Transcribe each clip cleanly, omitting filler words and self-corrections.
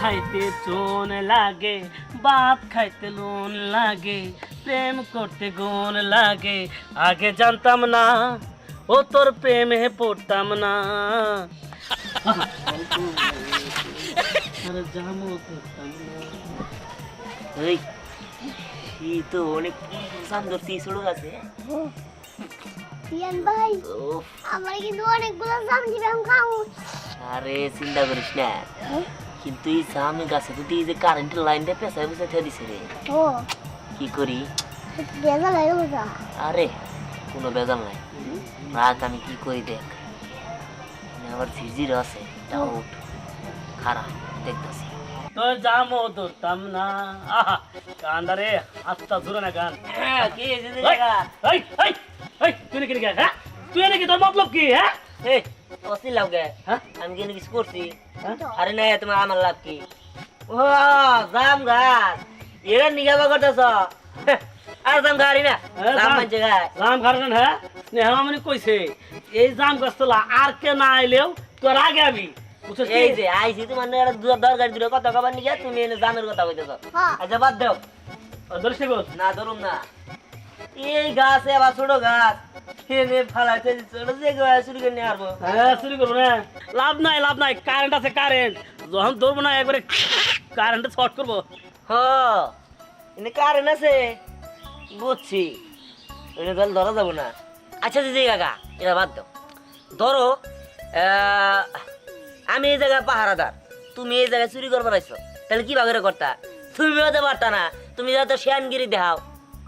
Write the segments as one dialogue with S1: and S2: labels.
S1: খাইতে চুন লাগে, ভাত খাইতে নুন লাগে, প্রেম করতে গুণ লাগে। আগে জানতাম না, ও তোর প্রেমে পড়তাম না। আরে জামও করতাম না।
S2: এই এই তো অনেক সুন্দর ছোট আছে।
S3: ইয়ান ভাই আমার কিন্তু অনেকগুলো জাম দিবেন খাও।
S2: আরে চিন্তা করিস না, কিন্তু এই জামের গাছে তো এই যে কারেন্টের লাইনটা পেছায় পেছায় ঠেয়ে দিছে রে।
S3: ও
S2: কি করি?
S3: বেজাল হয়ে গেল।
S2: আরে কোনো বেজাল নাই, রাত আমি কি করি দেখ। আবার ঝিরঝির আছে, ডাউট খারাপ দেখতেছি।
S1: তোর জামও ধরতাম না। আহা কান্দা রে, আত্মা ধরে না গান।
S2: কি জায়গা?
S1: তুই নাকি রে, হ্যাঁ তুই নাকি, তোর মতলব কি? হ্যাঁ
S2: এই অস্থির লাভ গে,
S1: হ্যাঁ?
S2: আমি কি কিছু করছি?
S1: হ্যাঁ?
S2: আরে না, তোমার আমার লাভ কি? ও জাম গাছ এরা নিগাবা করতেছ। আর জাম গাড়ি না, জাম মানছে গাছ।
S1: জাম খারান, হ্যাঁ স্নেহা মানে কইছে এই জাম গাছ তোলা আর কে না আইলেও তোর আগে আমি।
S2: এই যে আইছি তোমার দরকার দিল কথা কবার নিয়ে, তুমি এনে জামের কথা কইতেছ। আচ্ছা বাদ দাও,
S1: ধরিস
S2: না ধরুম না। এই গাছ আবার ছোট গাছ এনে ফালাইতে ছোট যে শুরু করে নিয়ে আসবো।
S1: হ্যাঁ শুরু করবো না, লাভ নাই লাভ নাই, কারেন্ট আছে কারেন্ট। যখন ধরবো না একবারে কারেন্টে শর্ট করবো।
S2: হ এনে কারেন্ট আছে বুঝছি, এনে তাহলে ধরা যাবো না। আচ্ছা দিদি কাকা এটা বাদ দাও, ধরো আমি এই জায়গায় পাহারাদার, তুমি এই জায়গায় চুরি করবার আইছো, তাহলে কি ভাগে করতা? তুমি হতে পারতা না, তুমি যাতে শিয়ানগিরি দেখাও।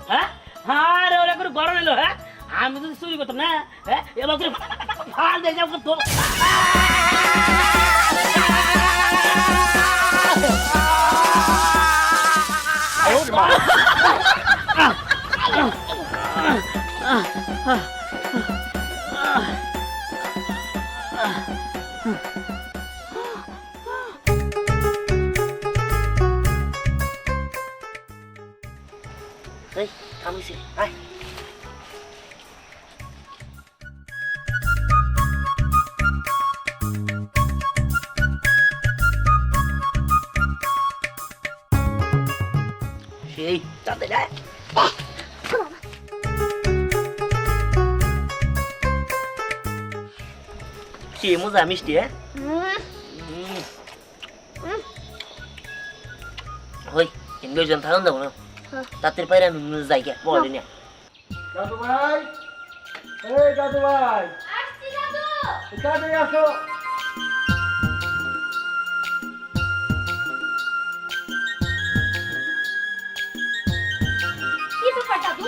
S1: হ্যাঁ হ্যাঁ রে, ওরা করে গরম এলো। হ্যাঁ আমি যদি চুরি করতাম না, হ্যাঁ এবার করে ফাল দিয়ে যাবো তো।
S2: এই থামিছি, আয়। সেই তাতে যায় কি মজা মিষ্টি। হ্যাঁ ওই ইনভেশন থাকুন যাবো না, তাদের বাইরে আমি যাই গে বলে নিয়ে।
S4: দাদু ভাই, এই দাদু ভাই,
S3: আসছি দাদু।
S4: তাড়াতাড়ি আসো।
S3: কি ব্যাপার দাদু?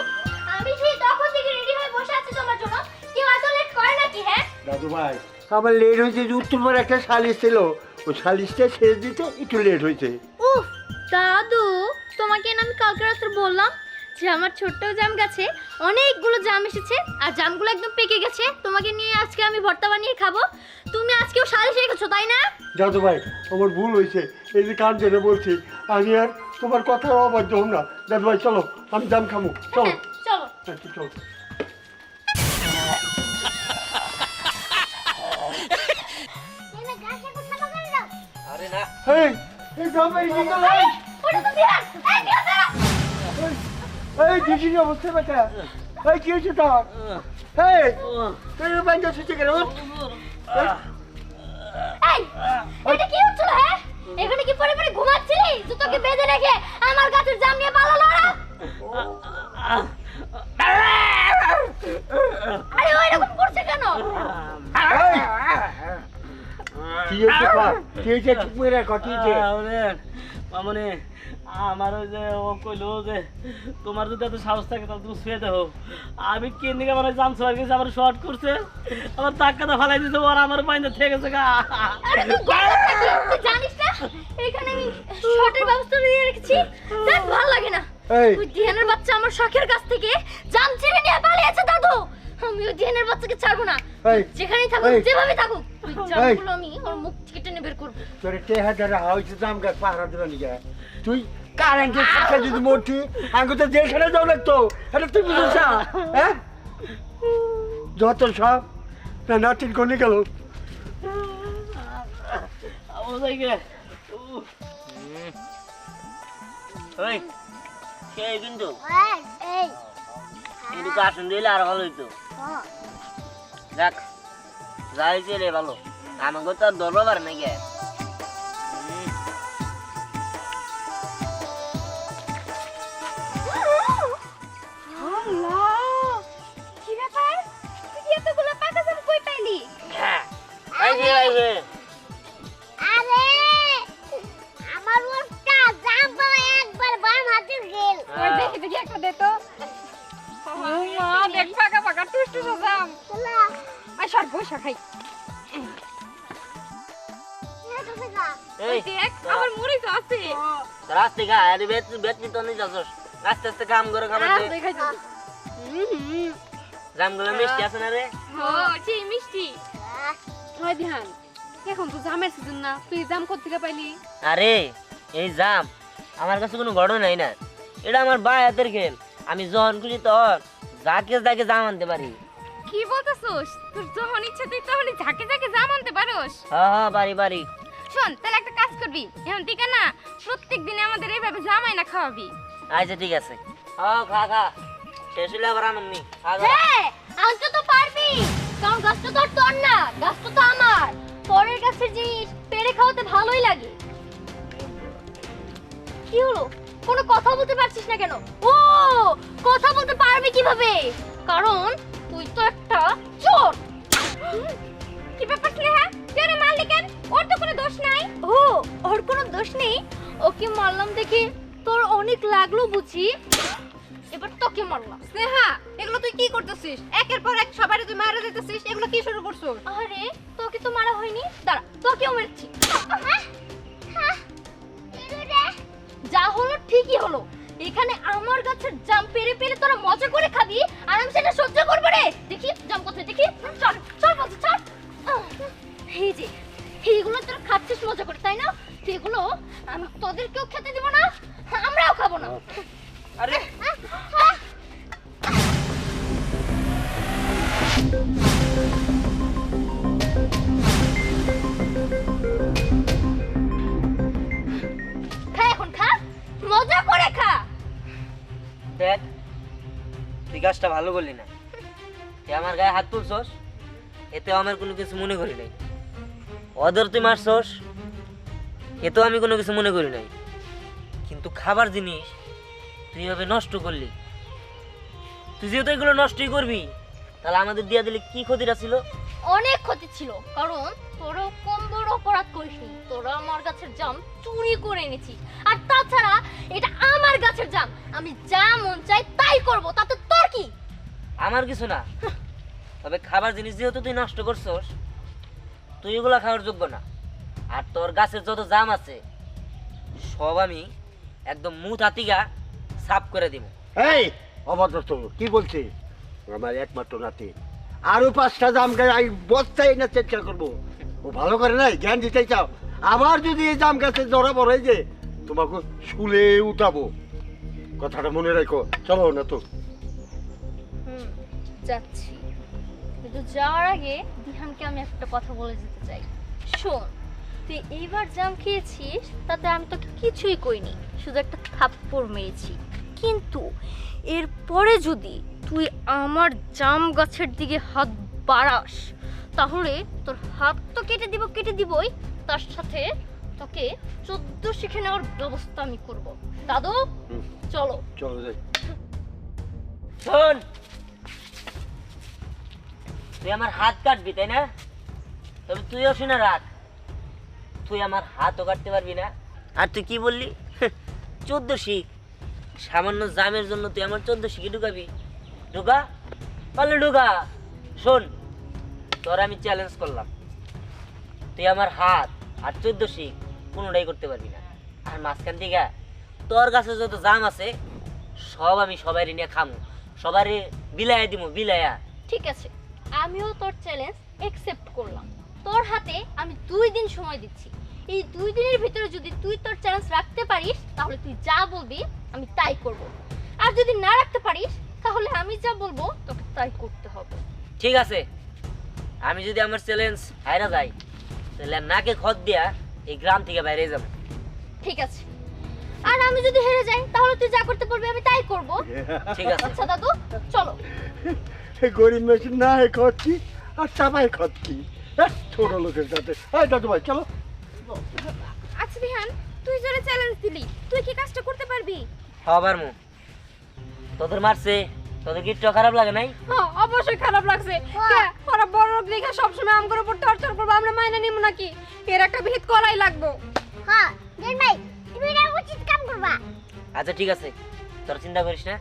S3: আমি সেই তখন থেকে রেডি হয়ে বসে আছি তোমার জন্য। কেউ এত লেট করে নাকি? হ্যাঁ
S4: দাদু ভাই আমার লেট হয়েছে যে উত্তরবার একটা সালিশ ছিল, ওই সালিশটা শেষ দিতে একটু লেট হয়েছে।
S3: উফ দাদু, তোমাকে না আমি কালকে রাত্রে বললাম যে আমার ছোট্ট জাম গাছে অনেকগুলো জাম এসেছে আর জামগুলো একদম পেকে গেছে, তোমাকে নিয়ে আজকে আমি ভর্তা বানিয়ে খাবো। তুমি আজকেও সালিশ রেখেছো তাই না?
S4: দাদু ভাই আমার ভুল হয়েছে, এই যে কান ধরে বলছি, আমি আর তোমার কথা অবাধ্য হম না। দাদু ভাই চলো, আমি জাম খাবো, চলো।
S3: চলো।
S4: হ্যাঁ, চলো।
S2: আরে না
S4: এই, এই জাম এই দিকে লাই। এই দিদি অবস্থা বেটা, এই কি হয়েছে তোর? এই তুই বাইরে শুতে গেল?
S3: এই, এটা কি হচ্ছিল? হ্যাঁ এখানে কি পরে পরে ঘুমাচ্ছিলি? জুতোকে বেঁধে রেখে আমার গাছের জাম নিয়ে পালালো ওরা। আরে ও এরকম করছে কেন?
S4: কি হয়েছে কর? কি হয়েছে চুপ করে রাখ, কি হয়েছে?
S1: মানে আমার ওই যে ও কইলো যে তোমার যদি এত সাহস থাকে তাহলে তুমি শুয়ে দেখো। আমি কেন দিকে আমার জাম সবাই গেছে, আমার শর্ট করছে, আমার ধাক্কাটা ফালাই দিছে, ওর আমার বাইন্দা থেকে গেছে গা।
S3: আরে তুই গেছিস নাকি? তুই জানিস না এখানে আমি শর্টের ব্যবস্থা দিয়ে রেখেছি? দেখ ভালো লাগে না।
S4: এই
S3: ওই দিহানের বাচ্চা আমার শখের কাছ থেকে জাম ছিঁড়ে নিয়ে পালিয়েছে দাদু। আমি ওই দিহানের বাচ্চাকে ছাড়বো না,
S4: এই
S3: যেখানেই থাকুক
S4: এই,
S3: যেভাবে থাকুক ওই জামগুলো আমি ওর মুখ থেকে টেনে বের করবো।
S4: তোরে কে হাজারে হয়েছে জাম গাছ পাহারা দিল নিকে তুই কারেন্টের শিক্ষা যদি মরতি আগে তো জেলখানে যাও লাগতো, এটা তুই বুঝছ না? হ্যাঁ যত সব না নাটির কোনে গেল।
S1: ও যাই গে
S2: ওই সেই কিন্তু
S3: এই
S2: একটু কাশন দিলে আর ভালো হইতো দেখ যাই চলে ভালো আমাকে তো আর ধরবো পারে নাকি
S3: কি ব্যাপার তুই এতগুলো পাকা জাম কই পাইলি?
S2: আরে
S3: আমার ওটা জাম পাওয়া একবার বাম হাতে গেল।
S5: দেখি দেখি একটা দে তো মা দেখ পাকা পাকা টুস টুস জাম
S3: চলা
S5: আই সর বসা খাই
S2: এই
S5: দেখ আমার মুড়ি তো আছে
S2: রাস্তে গা আরে বেতনি তো নেই যাচ্ছ আস্তে আস্তে কাম করে খাবার দে
S5: দেখাই তো
S2: জামগুলো মিষ্টি আছে না রে
S5: ও সেই মিষ্টি হয় ধ্যান এখন তো জামের সিজন না তুই জাম কোথা থেকে পাইলি
S2: আরে এই জাম আমার কাছে কোনো ঘটনা নাই না এটা আমার ভাই হাতের খেল আমি যখন খুশি তখন যাকে জাম আনতে পারি
S5: কি বলতেছস তোর যখন ইচ্ছা তুই তখনই ঝাঁকে ঝাঁকে জাম আনতে পারোস
S2: হ্যাঁ বাড়ি
S5: শোন তাহলে একটা কাজ করবি এখন ঠিক না প্রত্যেক দিনে আমাদের এইভাবে জাম আইনা খাওয়াবি
S2: আচ্ছা ঠিক আছে খা শেষ হলে আবার আনন্দি
S3: হ্যাঁ আনতে তো পারবি কারণ গাছটা তো আর তোর না গাছটা তো আমার পরের গাছের জিনিস পেরে খাওয়াতে ভালোই লাগে কি হলো কোনো কথা বলতে পারছিস না কেন ও কথা বলতে পারবি কিভাবে কারণ তুই তো একটা চোর
S5: কি ব্যাপার স্নেহা তুই ওরে মারলি কেন ওর তো কোনো দোষ নাই
S3: ও ওর কোনো দোষ নেই ওকে মারলাম দেখে তোর অনেক লাগলো বুঝি এবার তোকে মারলাম
S5: স্নেহা এগুলো তুই কি করতেছিস একের পর এক সবারে তুই মারা দিতেছিস এগুলো কি শুরু করছো
S3: আরে তোকে তো মারা হয়নি দাঁড়া তোকেও মেরেছি যা হলো ঠিকই হলো এখানে আমার গাছের জাম পেরে পেরে তোরা মজা করে খাবি আর আমি সেটা সহ্য করবো রে দেখি জাম কোথায় দেখি চল চল বলছি চল এই যে এইগুলো তোরা খাচ্ছিস মজা করে তাই না সেগুলো আমি তোদেরকেও খেতে দিব না আমরাও খাবো না
S2: আরে
S3: খা এখন খা মজা করে খা
S2: দেখ তুই কাজটা ভালো করলি না তুই আমার গায়ে হাত তুলছস এতে আমার কোনো কিছু মনে করি নাই ওদের তুই মারছস এতেও আমি কোনো কিছু মনে করি নাই কিন্তু খাবার জিনিস তুই এভাবে নষ্ট করলি তুই যেহেতু এগুলো নষ্টই করবি তাহলে আমাদের দিয়া দিলে কি ক্ষতিটা ছিল
S3: অনেক ক্ষতি ছিল কারণ তোরা কম বড় অপরাধ করিসনি তোরা আমার গাছের জাম চুরি করে এনেছিস আর তাছাড়া এটা আমার গাছের জাম আমি যা মন চাই তাই করব তাতে তোর কি
S2: আমার কিছু না তবে খাবার জিনিস যেহেতু তুই নষ্ট করছস তুই এগুলো খাওয়ার যোগ্য না আর তোর গাছের যত জাম আছে সব আমি একদম মুখ হাতিগা সাফ করে দিব
S4: এই অভদ্র তো কি বলছিস আমার একমাত্র নাতি আরো 5টা জাম গাছ আমি বস্তায় না চেষ্টা করবো ও ভালো করে নাই জ্ঞান দিতে চাও আবার যদি এই জাম গাছে জড়া বড় হয়ে যে তোমাকে শুলে উঠাবো কথাটা মনে রাখো চলো না তো
S3: যাচ্ছি কিন্তু যাওয়ার আগে দিহানকে আমি একটা কথা বলে যেতে চাই শোন তুই এইবার জাম খেয়েছিস তাতে আমি তোকে কিছুই কইনি শুধু একটা থাপ্পড় মেরেছি কিন্তু এরপরে যদি তুই আমার জাম গাছের দিকে হাত বাড়াস তাহলে তোর হাত তো কেটে দিবই তার সাথে তোকে 14 শিখে নেওয়ার ব্যবস্থা আমি করব দাদু চলো
S4: চলো যাই
S2: শোন তুই আমার হাত কাটবি তাই না তবে তুইও শুনে রাখ তুই আমার হাতও কাটতে পারবি না আর তুই কি বললি 14 শিখ সামান্য জামের জন্য তুই আমার 14 শিখে ঢুকাবি ঢুকা পারলে ঢুকা শোন তোর আমি চ্যালেঞ্জ করলাম তুই আমার হাত আর 14 শিখ কোনোটাই করতে পারবি না আর মাঝখান থেকে তোর কাছে যত জাম আছে সব আমি সবাই নিয়ে খামু সবারই বিলাইয়া দিমু বিলাইয়া
S3: ঠিক আছে আমিও তোর চ্যালেঞ্জ অ্যাকসেপ্ট করলাম তোর হাতে আমি 2 দিন সময় দিচ্ছি এই 2 দিনের ভিতরে যদি তুই তোর চ্যালেঞ্জ রাখতে পারিস তাহলে তুই যা বলবি আমি তাই করব আর যদি না রাখতে পারিস তাহলে আমি যা বলবো তোকে তাই করতে হবে
S2: ঠিক আছে আমি যদি আমার চ্যালেঞ্জ হাইরা যাই তাহলে নাকে খত দিয়া এই গ্রাম থেকে বাইরে যাব
S3: ঠিক আছে। আর আমি যদি হেরে যাই তাহলে তুই যা করতে বলবি আমি তাই করব।
S2: ঠিক আছে।
S3: আচ্ছা দাদু চলো।
S4: গরিব মেশিন না হয় খাচ্ছি আর চাপাই খাচ্ছি ছোট লোকের সাথে। এই দাদু ভাই চলো।
S5: আচ্ছা দিহান, তুই যারা চ্যালেঞ্জ দিলি, তুই কি কাজটা করতে পারবি?
S2: হবার মু তোদের মারছে, তোদের কি একটু খারাপ লাগে নাই?
S5: হ্যাঁ, অবশ্যই খারাপ লাগছে। কে ওরা বড় লোক দেখে সবসময় আমগর উপর টর্চার করবো, আমরা মাইনে নিব নাকি? এর একটা বিহিত করাই লাগবো।
S3: হ্যাঁ দেন ভাই, তুমি এটা উচিত কাম করবা।
S2: আচ্ছা ঠিক আছে, তোর চিন্তা করিস না।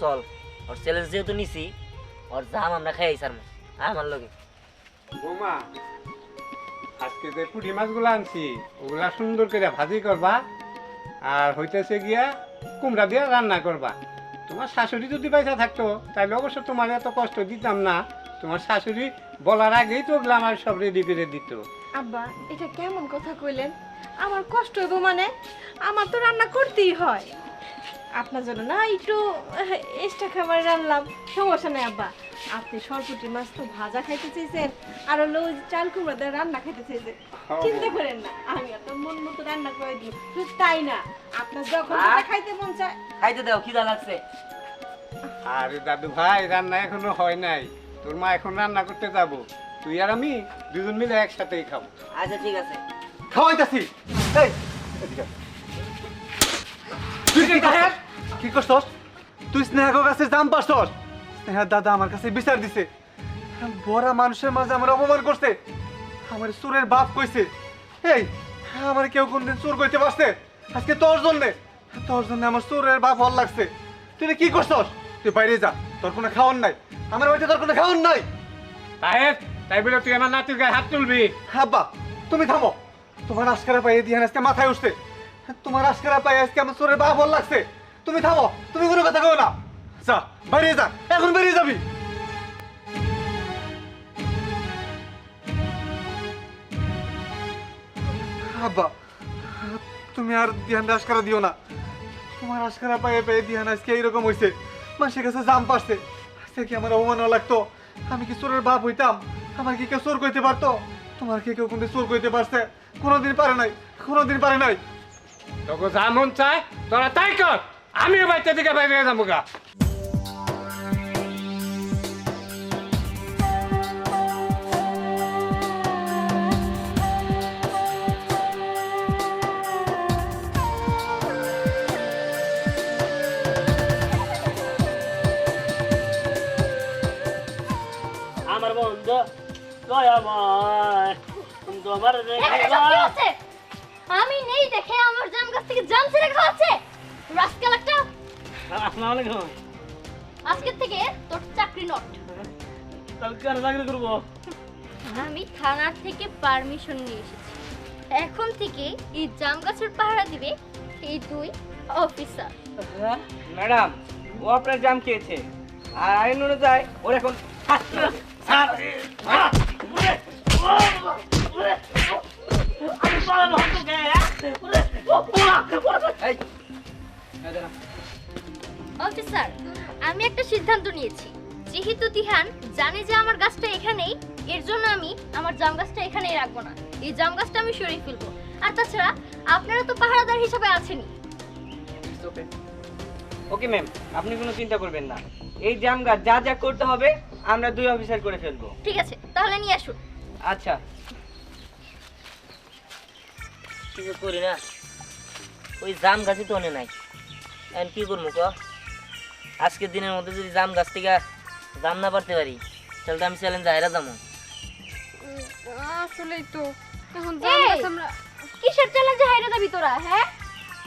S2: চল, ওর চ্যালেঞ্জ যেহেতু নিছি, ওর জাম আমরা খাই সারমু আমার লগে।
S6: বৌমা, আজকে যে পুঁটি মাছগুলো আনছি ওগুলা সুন্দর করে ভাজি করবা, আর হইতেছে গিয়া কুমড়া দিয়ে রান্না করবা। তোমার শাশুড়ি যদি পয়সা থাকতো তাহলে অবশ্য তোমার এত কষ্ট দিতাম না। তোমার শাশুড়ি বলার আগেই তো ওগুলো আমার সব রেডি করে দিত।
S5: আব্বা, এটা কেমন কথা কইলেন? আমার কষ্ট হইব মানে? আমার তো রান্না করতেই হয়। আপনার জন্য না একটু এক্সট্রা খাবার রান্নাম, সমস্যা নেই আব্বা। আপনি সরপুটি মাছ তো ভাজা খাইতে চাইছেন, আর হলো ওই চাল কুমড়া দিয়ে রান্না খাইতে চাইছেন। চিন্তা করেন না, আমি আপনার মন মতো রান্না করে দিই। শুধু তাই না, আপনার যখন যেটা খাইতে মন চায়।
S2: খাইতে দাও, খিদা লাগছে।
S6: আরে দাদু ভাই, রান্না এখনো হয় নাই। তোর মা এখন রান্না করতে যাব, তুই আর আমি দুজন মিলে একসাথেই খাবো।
S2: আচ্ছা ঠিক আছে।
S7: খাওয়াইতাছি। এই এদিকে আয়। তুই কি করছস? তুই স্নেহার কাছে জাম পারছস? স্নেহার দাদা আমার কাছে বিচার দিছে, বড়া মানুষের মাঝে আমার অপমান করছে, আমার চোরের বাপ কইছে। এই আমার কেউ কোনদিন চোর কইতে পারছে? আজকে তোর জন্য আমার চোরের বাপ হল লাগছে। তুই এটা কি করছস? তুই বাইরে যা, তোর কোনো খাওয়ার নাই। আমার বাড়িতে তোর কোনো খাওয়ার নাই।
S6: তাই বলে তুই আমার নাতির গায়ে হাত তুলবি?
S7: আব্বা তুমি থামো। তোমার আজকারা পাইয়ে দিয়ে আজকে মাথায় উঠছে। তোমার আজকারা পাই আজকে আমার চোরের বাপ হল লাগছে। তুমি থামো, তুমি কোনো কথা কও না। যা বেরিয়ে যা, এখন বেরিয়ে যাবি। আব্বা তুমি আর ধ্যান আজকারা দিও না। তোমার আজকারা পাইয়ে পাইয়ে ধ্যান আজকে এইরকম হয়েছে, মানুষের কাছে জাম পারছে। আজকে কি আমার অপমান লাগতো? আমি কি চোরের বাপ হইতাম? আমার কি কেউ চোর কইতে পারতো? তোমার কি কেউ কোনদিন চোর কইতে পারছে? কোনোদিন পারে নাই, কোনোদিন পারে নাই।
S6: তোকে যা মন চায় তোরা তাই কর, আমিও বাড়িতে দিকে বাইরে যাবো গা।
S1: আমার বন্ধু দয়াময়, বন্ধু আমার
S3: কি হচ্ছে? আমি নেই দেখে আমার জাম গাছ থেকে জাম ছিঁড়ে খাওয়াচ্ছে। রাস্কেল একটা।
S1: আসসালামু আলাইকুম।
S3: আজকে থেকে তোর চাকরি নট।
S1: তাহলে কেন চাকরি করবো?
S3: আমি থানার থেকে পারমিশন নিয়ে এসেছি। এখন থেকে এই জাম গাছের পাহারা দিবে এই দুই অফিসার।
S8: ম্যাডাম, ও আপনার জাম খেয়েছে, আর আইন অনুযায়ী ওর এখন
S1: স্যার
S3: অফিসার, আমি একটা সিদ্ধান্ত নিয়েছি। যেহেতু তিহান জানে যে আমার গাছটা এখানেই, এর জন্য আমি আমার জাম গাছটা এখানেই রাখবো না। এই জাম গাছটা আমি সরিয়ে ফেলবো। আর তাছাড়া আপনারা তো পাহারাদার হিসাবে আছেনই।
S8: ওকে ম্যাম, আপনি কোনো চিন্তা করবেন না। এই জাম গাছ যা যা করতে হবে আমরা দুই অফিসার করে ফেলবো।
S3: ঠিক আছে, তাহলে নিয়ে আসুন।
S8: আচ্ছা।
S2: কিছু করি না, ওই জাম গাছই তো অনে নাই। এখন কি করবো ক? আজকের দিনের মধ্যে যদি জাম গাছ থেকে জাম না পারতে পারি তাহলে তো আমি চ্যালেঞ্জ হাইরা যাবো।
S5: আসলেই তো এখন জাম গাছ আমরা
S3: কিসের চ্যালেঞ্জে হাইরে যাবি তোরা? হ্যাঁ,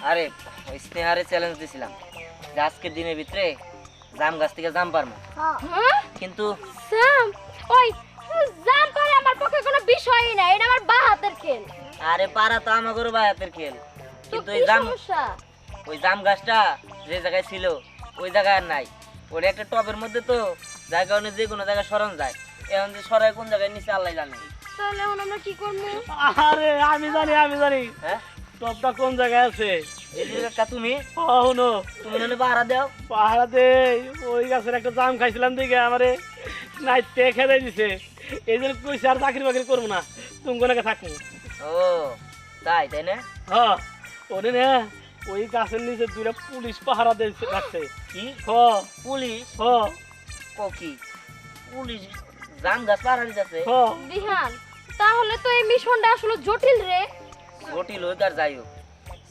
S2: আরে ওই স্নেহারে চ্যালেঞ্জ দিছিলাম যে আজকের দিনের ভিতরে জাম গাছ থেকে জাম পারবো, কিন্তু
S3: জাম ওই জাম পারে আমার পক্ষে কোনো বিষয়ই না। এটা আমার বাঁ হাতের খেল।
S2: আরে পারা তো আমাগরও ভাই হাতের খেল,
S3: তো
S2: কিন্তু
S3: কি সমস্যা?
S2: ওই জাম গাছটা যে জায়গায় ছিল ওই জায়গায় আর নাই। ওটা একটা টবের মধ্যে তো, যার কারণে যে কোনো জায়গায় সরান যায়। এখন যে সরাই কোন জায়গায় নিচে আল্লাহ জানে।
S5: তাহলে এখন আমরা কি করবো?
S1: আরে আমি জানি
S2: হ্যাঁ,
S1: টপটা কোন জায়গায় আছে।
S2: এই যে একটা তুমি
S1: হনো
S2: তুমি নাহলে পাহারা দাও।
S1: পাহাড়াতে ওই গাছের একটা জাম খাইছিলাম দিকে আমারে নাইতে খেতে দিছে। এই জন্য কইছে আর চাকরি বাকরি করবো না, তুমি কোনাকে থাকবো।
S2: ও তাই তাই না?
S1: হ্যাঁ ওরে না ওই গাছের নিচে দুইটা পুলিশ পাহারা দিয়েছে রাখছে।
S2: কি
S1: হ
S2: পুলিশ
S1: হ
S2: ও কি পুলিশ জাম গাছ পাহারা দিতেছে?
S1: হ
S3: দিহান তাহলে তো এই মিশনটা আসলে জটিল রে।
S2: জটিল হোক আর যাই হোক,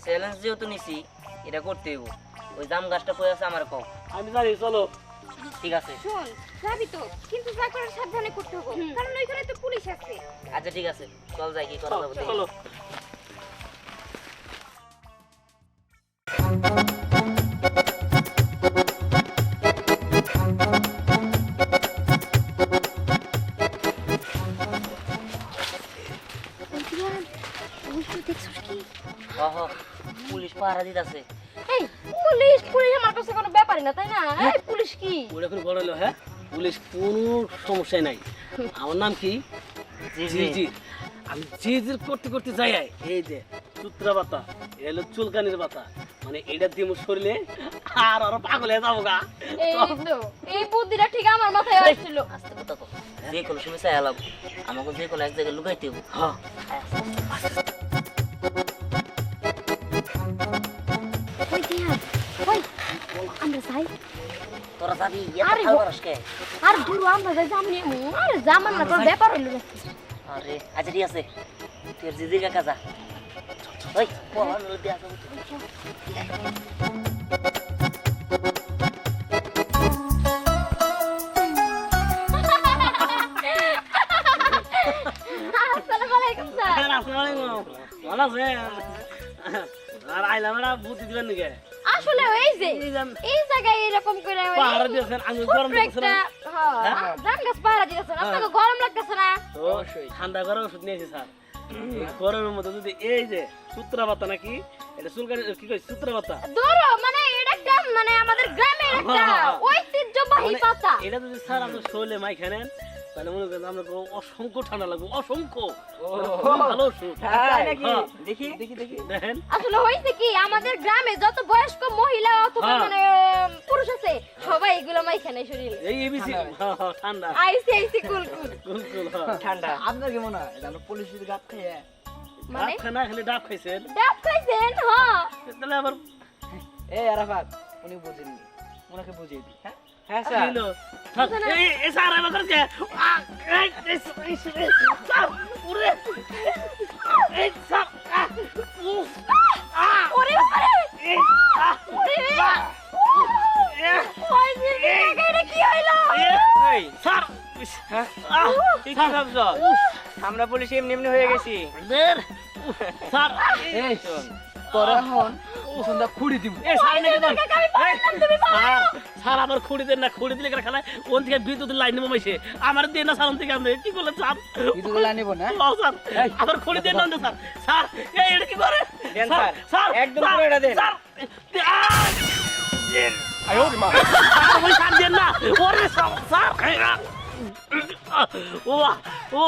S2: চ্যালেঞ্জ যেহেতু নিছি এটা করতে হইব। ওই জাম গাছটা কই আছে আমার কও।
S1: আমি জানি, চলো।
S2: ঠিক আছে,
S3: শোন যাবি তো, কিন্তু যা করার সাবধানে করতে হবে, কারণ ওইখানে তো পুলিশ আছে।
S2: আচ্ছা ঠিক আছে, চল যাই, কি করা যাবে দেখি।
S1: চলো।
S3: দিহান ওই তো দেখছিস কি?
S2: হ হ, পুলিশ পাহারা দিতেছে।
S3: এই পুলিশ পুলিশ আমার কাছে কোনো ব্যাপারই না, তাই না? এই পুলিশ কি?
S1: ওটা করে বড় হলো। হ্যাঁ, পুলিশ কোনো সমস্যাই নাই। আমার নাম কি? জি। আমি জি করতে করতে যাই, এই যে সূত্রা পাতা, এটা হলো চুলকানির পাতা, মানে এটা দিয়ে মোর শরীরে আর আরো পাগল হয়ে যাবো গা।
S3: এই তো এই বুদ্ধিটা ঠিক আমার মাথায় আসছিল।
S2: আস্তে কথা কও, যে কোনো সময় চাই আলাম, আমাকে যে কোনো এক জায়গায় লুকাইতে হইব।
S1: হ্যাঁ,
S3: ওই দিহান ওই আমরা যাই।
S2: তোরা যাবি এত
S3: আরে
S2: খাল বারস কে?
S3: আর দূর আমরা যাই জাম নিয়ে আরে জামান না কোনো ব্যাপার হইলো না।
S2: আরে আচ্ছা ঠিক আছে, তোর দিদির কাকা যা। ওই পড়া নলে দিয়া যাবো।
S3: আসসালামু আলাইকুম স্যার।
S1: আসসালামু আলাইকুম। ভালো আছেন? আর আইলাম না বুদ্ধি দিবেন নাকি?
S3: আসলে এই যে এই জায়গায় এরকম করে ওই
S1: পাহারা দিয়েছেন, আমি গরম লাগছে না?
S3: হ্যাঁ জাম গাছ পাহারা দিতেছেন, আপনাকে গরম লাগতেছে না?
S1: তো ঠান্ডা করার ওষুধ নিয়েছি স্যার। এই গরমের মধ্যে যদি এই যে সূত্রা পাতা নাকি এটা চুলকানি কি কই সূত্রা পাতা,
S3: দূর মানে এটা একটা মানে আমাদের গ্রামের একটা ঐতিহ্যবাহী পাতা।
S1: এটা যদি স্যার আপনি শরীরে মাই খানেন তাহলে মনে করেন আপনার অসংখ্য ঠান্ডা লাগবে, অসংখ্য। ভালো ওষুধ।
S8: তাই নাকি?
S1: হ্যাঁ।
S8: দেখি
S1: দেখেন
S3: আসলে হইছে কি আমাদের গ্রামে যত বয়স্ক মহিলা অথবা
S1: হ্যাঁ।
S3: মানে পুরুষ আছে সবাই এগুলো মাইখানে শরীরে।
S1: এই এবিসি ঠান্ডা
S3: আইসি কুল
S1: কুল
S8: ঠান্ডা।
S5: আপনার কি মনে হয় জানো পুলিশ যদি গাত খাইয়ে
S3: মানে
S1: ডাব খানা খেলে ডাব খাইছেন
S3: ডাব খাইছেন? হ্যাঁ
S1: তাহলে আবার
S5: এই আরাফাত উনি বুঝেননি, ওনাকে বুঝিয়ে দিই। হ্যাঁ
S8: হ্যাঁ স্যার।
S1: দিল এই স্যার আমার করছে স্যার উরে এই স্যার
S3: ওরে বাবারে ওরে ওই যে এটা কি হইলো?
S8: এই
S1: স্যার
S8: হ্যাঁ তুই কি ভাবছ? আমরা পুলিশ এমনি এমনি হয়ে গেছি।
S1: স্যার
S5: এই তোরা হন সুন্দা খুঁড়ি দিব।
S1: এই স্যার নাকি দেন স্যার স্যার আমার খুঁড়ি দেন না, খুঁড়ি দিলে খেলায় ওন থেকে বিদ্যুতের লাইন নেবো মাইছে আমার দিয়ে না স্যার থেকে আপনি কি করলেন স্যার?
S5: বিদ্যুৎ লাইন নেব না?
S1: ও স্যার আমার খুঁড়ি দেন না স্যার। স্যার এই এটা কি করে
S8: দেন স্যার,
S1: স্যার
S8: একদম পুরো এটা দেন।
S1: স্যার আয় ওরে মা স্যার ওই স্যার দেন না ওরে স্যার ও ও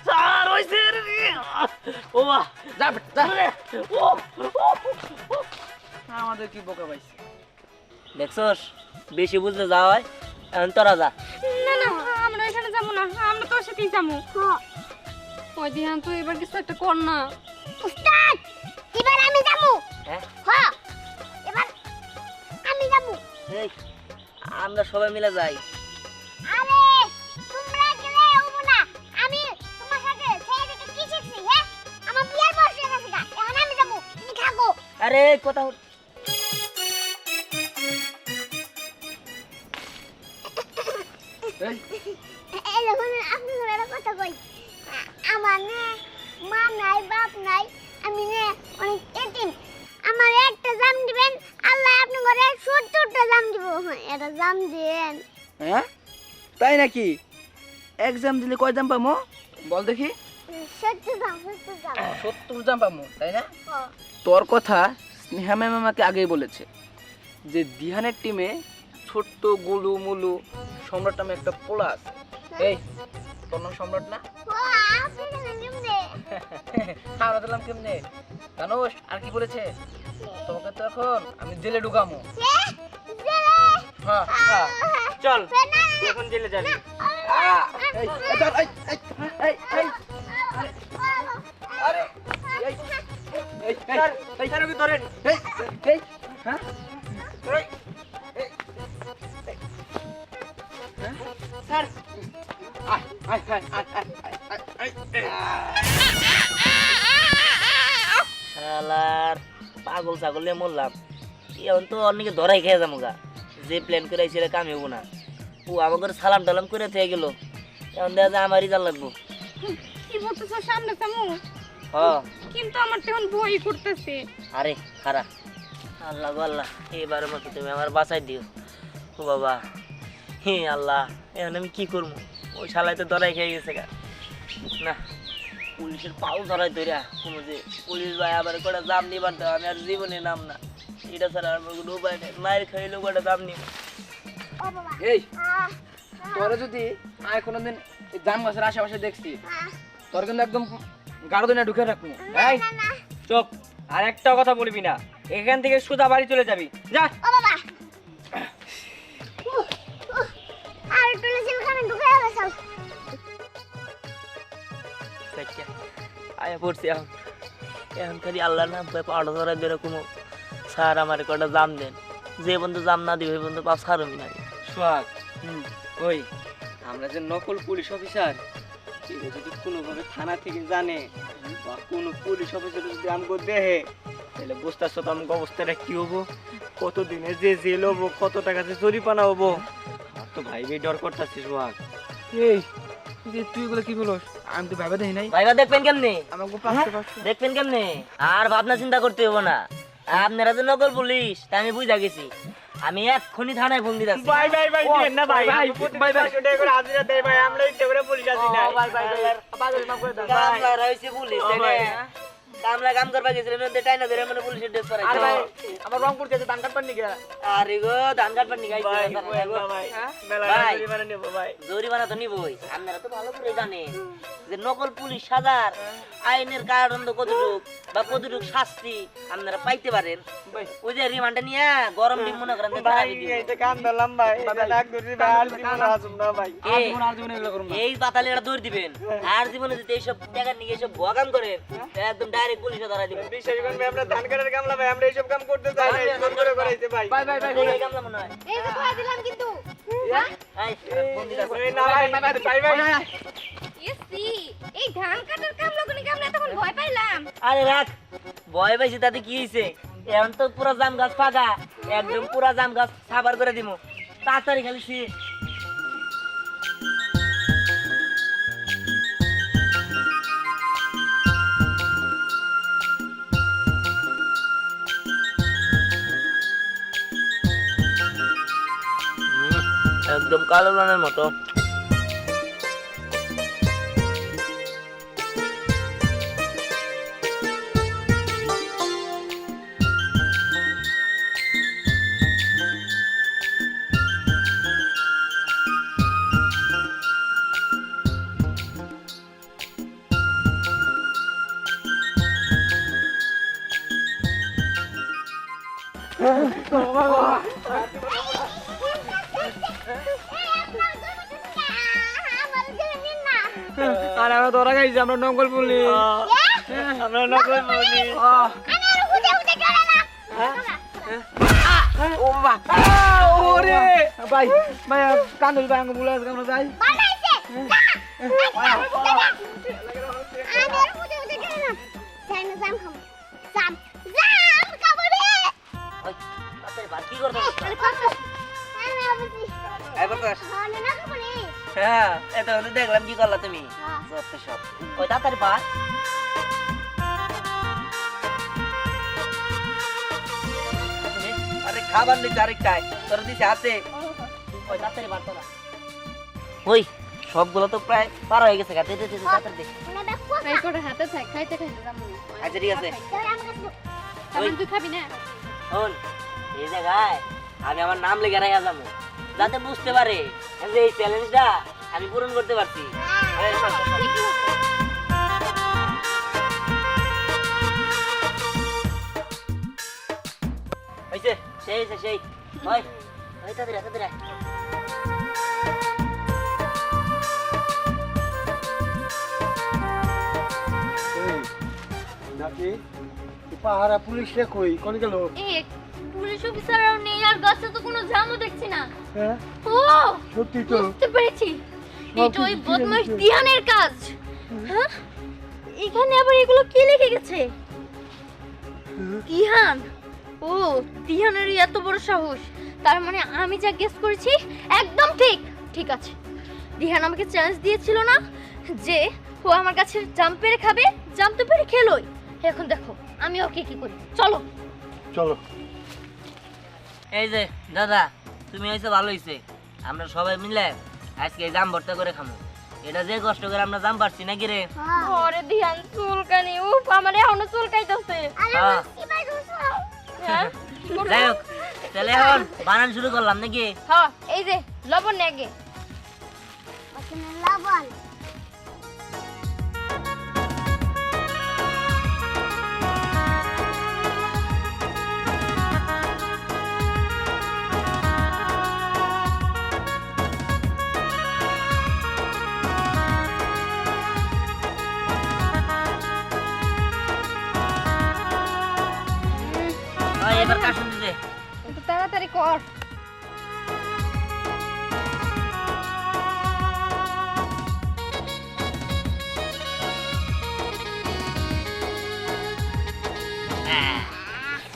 S1: স্যার ওই স্যার ও মা
S5: যা যা।
S1: ও
S5: আমাদের কি বোকা পাইছে।
S2: দেখছস বেশি বুঝতে যাওয়া হয়, এখন তোরা যা।
S3: না না আমরা এখানে যাব না, আমরা তোর সাথেই যাবো। ওই দিহান তুই এবার কিছু একটা কর না। উস্তাদ এবার আমি যাবো।
S2: হ্যাঁ
S3: হ্যাঁ এবার আমি যাবো।
S2: এই আমরা সবাই মিলে যাই।
S3: আরে তোমরা গেলে হবো না, আমি তোমার সাথে সেই দিকে কি শিখছি? হ্যাঁ আমার বিয়ার বয়স হয়ে গেছে, এখন আমি যাবো, তুমি থাকো।
S2: আরে কথা
S3: এই দেখুন আপনি একটা কথা কই, আমার না মা নাই বাপ নাই, আমি না অনেক এতিম, আমার একটা জাম দিবেন, আল্লাহ আপনি ঘরে 70টা জাম দিব, এটা জাম দেন।
S5: হ্যাঁ তাই নাকি? এক্সাম দিলে কয় জাম পামো বল দেখি?
S3: 70 জাম
S5: 70 জাম পামো, তাই না? তোর কথা স্নেহা ম্যাম আমাকে আগেই বলেছে যে দিহানের টিমে ছোট্ট গুলু মুলু সম্রাট নামে একটা পোলা আছে। এই তোর নাম সম্রাট না?
S3: আপনি জানেন কেমনে?
S5: আমরা দিলাম কেমনে জানোস? আর কি বলেছে? তোমাকে তো এখন আমি জেলে ঢুকামো। হ্যাঁ
S8: হ্যাঁ, চল এখন জেলে যাবি।
S5: এই ধর, এই এই এই আরে এই এই
S8: স্যার স্যার ওকে ধরেন হ্যাঁ স্যার
S2: শালার পাগল ছাগল নিয়ে মরলাম এখন তো অনেকে ধরাই খেয়ে যাবো গা যে প্ল্যান করে আইছে কামে হবো না ও আমাকে সালাম টালাম করে থেকে গেল এখন দেখা যায় আমারই জাল লাগবো
S5: কি বলতেছ সামনে সামু
S2: হ
S5: কিন্তু আমার তখন ভয় করতেছে
S2: আরে খারা আল্লাহ গো আল্লাহ এবারের মতো তুমি আমার বাঁচাই দিও ও বাবা হে আল্লাহ এখন আমি কি করবো ওই শালাই তো ধরাই খেয়ে গেছে গা না পুলিশের পাও ধরাই ধরা কোনো যে পুলিশ ভাই আবার কটা দাম নিবার দাও আমি আর জীবনে নাম না এটা ছাড়া আমার কোনো উপায় নেই মায়ের খাইলেও কটা দাম নিব
S8: এই তোরা যদি আয় কোনোদিন এই জাম গাছের আশেপাশে দেখছি তোর কিন্তু একদম গাড়ো দিনে ঢুকে রাখবো এই চুপ আর একটা কথা বলবি না এখান থেকে সোজা বাড়ি চলে যাবি যা
S3: ও বাবা আর টুলে সিলখানে ঢুকে গেছে
S2: আয়া পড়ছি এখন এখন খালি আল্লাহ নাম করে পাড়া ধরা বেরকম স্যার আমার কটা জাম দেন যে বন্ধু জাম না দিবে ওই বন্ধু পাপ ছাড়বি না
S8: সোহাগ ওই আমরা যে নকল পুলিশ অফিসার এটা যদি কোনোভাবে থানা থেকে জানে বা কোনো পুলিশ অফিসার যদি আমাকে দেখে তাহলে বুঝতেছ তো আমাকে অবস্থাটা কি হবো কত দিনে যে জেল হবো কত টাকা যে জরিপানা হবো আমার তো ভাই ডর করতেছি সোহাগ এই তুই এগুলো কি বলস আমি তো ভাবে দেখি নাই
S2: ভাইবা দেখবেন কেমনে
S8: আমাকে
S2: দেখবেন কেমনে আর ভাবনা চিন্তা করতে হবো না আপনারা যে নকল পুলিশ তা আমি বুঝা গেছি আমি এক্ষুনি থানায় ফোন দিতে
S8: ভাই দিবেন না ভাই ভাই ভাই টাকা করে হাজিরা দেই ভাই আমরা ইচ্ছা করে পুলিশ আসি না ভাই বাজার মাফ করে দাও
S2: কামলা রইছে পুলিশ কামলা কাম করবা গেছিল নদে টাইনা ধরে মানে পুলিশের ড্রেস পরে
S8: আরে ভাই আমার রং করতে ধান কাটবার নি গা
S2: আরে গো ধান কাটবার নি গাইছে
S8: ভাই মেলা
S2: ভাই।
S8: জরিমানা নেব ভাই
S2: জরিমানা তো নিবই আপনারা তো ভালো করে জানেন যে নকল পুলিশ সাজার আইনের কারণ তো কতটুক বা কতটুক শাস্তি আপনারা পাইতে পারেন
S8: ভাই
S2: ওই যে রিমান্ডে নিয়ে গরম ডিম মনে করেন যে তারা দিবে।
S8: এইটা কাম দিলাম ভাই ডাক ধরি ভাই আর জীবন আসুম না ভাই
S2: এই,
S8: আর জীবন এগুলো করব
S2: এই পাতালে এটা দৌড় দিবেন আর জীবনে যদি এইসব টাকা নিয়ে এইসব বগাম করেন তাহলে একদম ডাইরেক্ট পুলিশে ধরা দিবেন
S8: বিশ্বাস করুন ভাই আমরা ধান কাটার কামলা ভাই আমরা এইসব কাম করতে চাই না ফোন করে করাইতে ভাই ভাই
S2: এই কামলা মনে হয়
S3: এই তো ধরে দিলাম কিন্তু
S2: এই, ফোন দিতাছে।
S8: এই না ভাই ভাই
S3: ইসি এই ধান কাটার কাম লগনি কামলা তখন ভয় পাইলাম
S2: আরে রাখ ভয় পাইছি তাতে কি হয়েছে এখন তো পুরো জাম গাছ ফাঁকা একদম পুরো জাম গাছ সাবার করে দিমু তাড়াতাড়ি খালি সে একদম কালো রানের মতো
S8: আর আমরা ধরা খাইছি আমরা নকল পুলিশ আমরা নকল পুলিশ ও বাবা ওরে ভাই ভাই কান ধরি ভাই আমাকে বলে আজকে আমরা যাই
S2: ওই তাড়াতাড়ি ভাত কি করতে হ্যাঁ এত দেখলাম কি করলা তুমি যত সব ওই তাড়াতাড়ি ভাত আরে খাবার নেই আরেকটাই তোর দিছে হাতে ওই তাড়াতাড়ি ভাত তোলা ওই সবগুলো তো প্রায় পার হয়ে গেছে গাতে তাড়াতাড়ি দে
S3: এই করে হাতে থাক খাইতে খাইতে যাবো
S2: আচ্ছা ঠিক আছে
S3: তাহলে তুই খাবি না
S2: শোন এই জায়গায় আমি আমার নাম লিখে রাখা যাবো যাতে বুঝতে পারে যে এই চ্যালেঞ্জটা আমি পূরণ করতে পারছি এই শোন, শোন, শোন। হয়েছে সেই হয়েছে সেই ওই ওই তাদের তাদের
S6: নাকি
S4: পাহারা পুলিশরা কই কোন গেল?
S3: এই পুলিশ অফিসারও নেই আর গাছে তো কোনো জামও দেখছি না।
S4: হ্যাঁ
S3: ও
S4: সত্যি তো।
S3: বুঝতে পেরেছি, এটা ওই বদমাশ দিহানের কাজ। হ্যাঁ, এখানে আবার এগুলো কি লিখে গেছে? দিহান, ও দিহানের এত বড় সাহস, তার মানে আমি যা গেস করেছি একদম ঠিক। ঠিক আছে, দিহান আমাকে চ্যালেঞ্জ দিয়েছিল না যে ও আমার কাছে জাম পেরে খাবে, জাম তো পেরে খেলোই। এখন দেখো আমি ওকে কি করি, চলো।
S4: চলো।
S2: এই যে দাদা, তুমি হয়েছে ভালো হয়েছে, আমরা সবাই মিলে আজকে এই জাম ভর্তা করে খামো। এটা যে কষ্ট করে আমরা জাম পারছি নাকি রে?
S5: ওরে ধ্যান চুলকানি, উফ আমার এখনো চুলকাইতেছে।
S2: হ্যাঁ।
S5: হ্যাঁ
S2: যাই হোক, তাহলে এখন বানান শুরু করলাম নাকি?
S5: হ্যাঁ, এই যে লবণ নে আগে।
S3: লবণ
S2: এবার কাশুন দিতে।
S5: একটু তাড়াতাড়ি কর।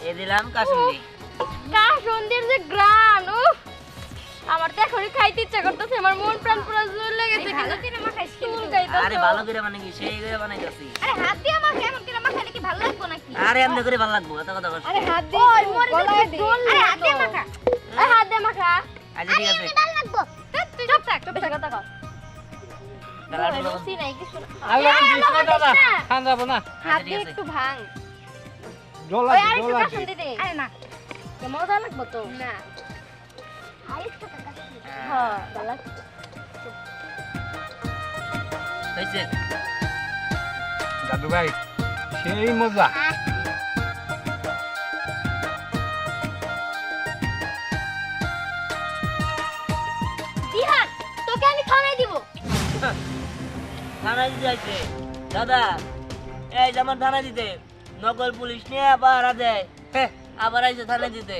S2: এ দিলাম কাশুন্দি।
S5: কাসন্দির যে গ্রান, উফ আমার তো এখনই খাইতে ইচ্ছা করতেছে, আমার মন প্রাণ পুরো জ্বলে গেছে। কিন্তু তিন মাখাইস চুলকাইতেছে।
S2: আরে ভালো করে মানে কি সেই করে বানাইতাছি।
S3: আরে হাত দিয়ে আমাকে এমন করে মাখালে কি ভালো লাগবে নাকি?
S2: আরে এমনি করে ভালো লাগবো, এত কথা বলছ।
S5: আরে হাত দিয়ে ওই মরে গলায় দে।
S3: আরে হাত দিয়ে মাখা।
S5: আরে হাত দিয়ে মাখা।
S2: আচ্ছা ঠিক আছে।
S3: ভালো লাগবে।
S5: তুই চুপ থাক, বেশি কথা কর।
S2: তাহলে আর
S5: ওই
S2: বলো।
S5: রুচি নাই কিছু না।
S6: আল্লাহ দিস না দাদা,
S5: না।
S6: খান যাবো না।
S5: হাত
S2: ঠিক
S5: দিয়ে
S2: আছে।
S5: একটু ভাঙ।
S6: জল
S5: ওই
S6: আছে,
S5: আরেকটু
S6: জল আছে।
S5: কাসন্দি দে। আরে না, মজা লাগবে তো। না,
S3: আরেকটু টাকা।
S5: হ্যাঁ ভালো লাগবে।
S2: হইছে?
S6: দাদু ভাই সেই মজা।
S3: দিহান, তোকে আমি থানায় দিব।
S2: থানায় দিতে আইছে দাদা, এই যে আমার থানায় দিতে নকল পুলিশ নিয়ে পাহারা দেয়। হ্যাঁ, আবার আইছে থানায় দিতে।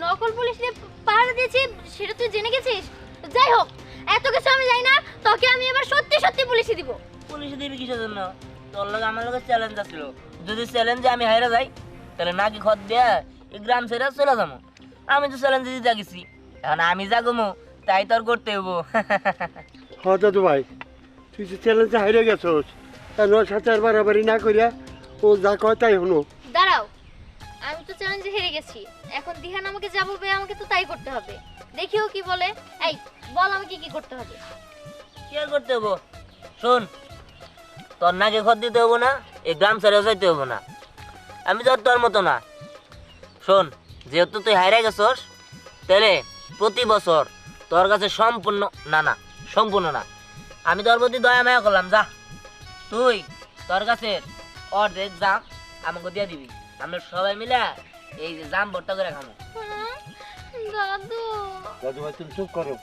S3: নকল পুলিশ নিয়ে পাহারা দিয়েছি সেটা তুই জেনে গেছিস? যাই হোক, এত কিছু আমি জানি না, তোকে আমি এবার সত্যি সত্যি পুলিশে দিব।
S2: পুলিশে দিবি কিসের জন্য? তোর লগে আমার লগে চ্যালেঞ্জ আছিল, যদি চ্যালেঞ্জে আমি হাইরা যাই তাহলে নাকি খত দেয়া এই গ্রাম ছেড়ে চলে যাবো। আমি তো চ্যালেঞ্জে দিতে গেছি, এখন আমি যা গমো তাই তোর করতে হবো।
S4: হ্যাঁ দাদু ভাই, তুই যে চ্যালেঞ্জে হারিয়ে গেছোস, তার ওর সাথে আর বাড়াবাড়ি না করিয়া ও যা কয় তাই হনো।
S3: দাঁড়াও, আমি তো চ্যালেঞ্জে হেরে গেছি, এখন দিহান আমাকে যা বলবে আমাকে তো তাই করতে হবে। দেখিও কি বলে। এই বল আমাকে কি করতে হবে?
S2: কি আর করতে হবো? শোন, তোর নাকি খত দিতে হবো না, এই গ্রাম ছেড়ে যাইতে হবো না। আমি তো আর তোর মতো না। শোন, যেহেতু তুই হারিয়ে গেছস, তাহলে প্রতি বছর তোর কাছে সম্পূর্ণ না, আমি তোর প্রতি দয়া মায়া করলাম। যা, তুই তোর কাছে অর্ধেক জাম আমাকে দিয়ে দিবি, আমরা সবাই মিলে এই যে জাম ভর্তা করে খাবো।
S3: দাদু,
S4: দাদু ভাই তুমি চুপ করো,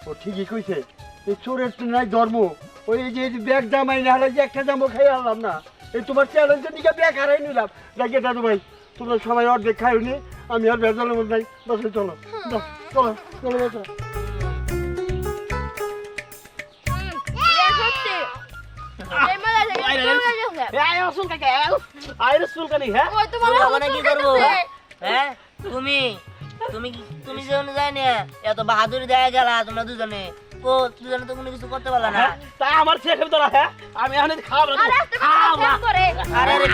S4: ও ঠিকই কইছে। এই চোরের তো নাই ধর্ম। ওই যে ব্যাগ জামাই না হারাই যে একটা জামও খাই আনলাম না, এই তোমার চ্যালেঞ্জের দিকে ব্যাগ হারাই নিলাম। দেখে দাদু ভাই, তোমরা সবাই অর্ধেক খাইও নি, আমি আর ভেজালের মধ্যে নাই। বসে চলো, যাও, চলো চলো বসো।
S5: সত্যি এই মজা লাগে।
S1: আইরে চুলকানি। হ্যাঁ,
S5: ওই তোমার
S2: তোর
S5: এখনো
S2: মানে কি করবো?
S5: চুলকাইতেছে।
S2: হ্যাঁ, তুমি তুমি যেমন যাই না এত বাহাদুরি দেয়া গেলা তোমরা দুজনে, ও দুজনে তো কোনো কিছু করতে পারলা না।
S1: তাই আমার ছেলে খেয়ে তোরা। হ্যাঁ, আমি এখন খাওয়া
S5: আরে আস্তে করে
S2: আরে আরে